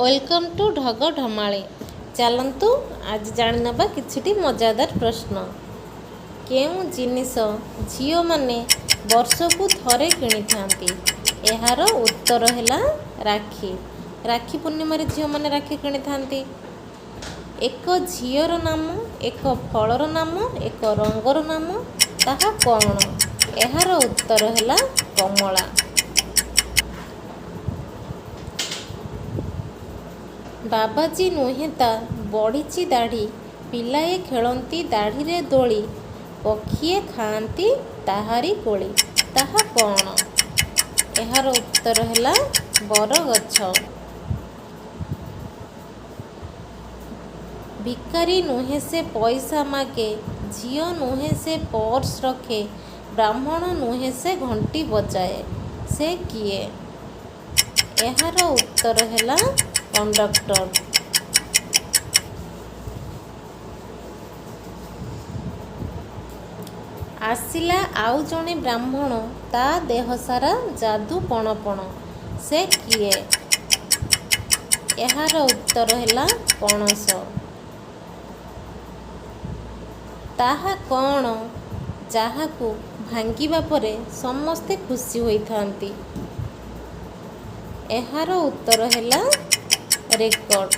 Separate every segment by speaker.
Speaker 1: Welcome to ढग ढमाली। चलतु आज जाणीनवा किछिटी मजादार प्रश्न। केउं जिनिस झियो माने वर्षकु थरे किणी थांती? एहार उत्तर हैला राखी। राखी पूर्णिमा रे झियो माने राखी किणी थांती। एक झियोर नाम, एक फलर नाम, एक रंगर नाम, ताहा कौन? एहार उत्तर हैला कमला। बाबाजी नुहेता बढ़ी दाढ़ी, पिलाए खेलती दाढ़ी रे दोली, पक्षीए खाती ताहारी कोली, ताहा कौन? एहार उत्तर हैला बरगछ। भिकारी नुहे से पैसा मागे, झियो नुहे से पर्स रखे, ब्राह्मण नुहे से घंटी बजाए, से किए? एहार उत्तर हैला कंडक्टर। आसिला आउ जणे ब्राह्मण, ता देह सारा जादू पण पण, से किए? एहार उत्तर हैला पणस। ताहा कौन जाहाकू भांगिबा परे समस्ते खुशी होइथांती? एहार उत्तर हैला रेकर्ड।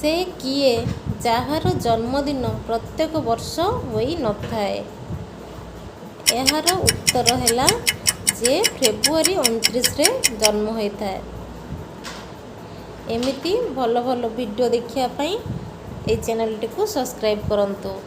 Speaker 1: से किए जार जन्मदिन प्रत्येक वर्ष होई नथाए? एहार उत्तर हैला जे फेब्रुआरी 29 रे जन्म होता है। एमिति भल भल वीडियो देखिया पई ए चैनल टी को सब्सक्राइब करंतु।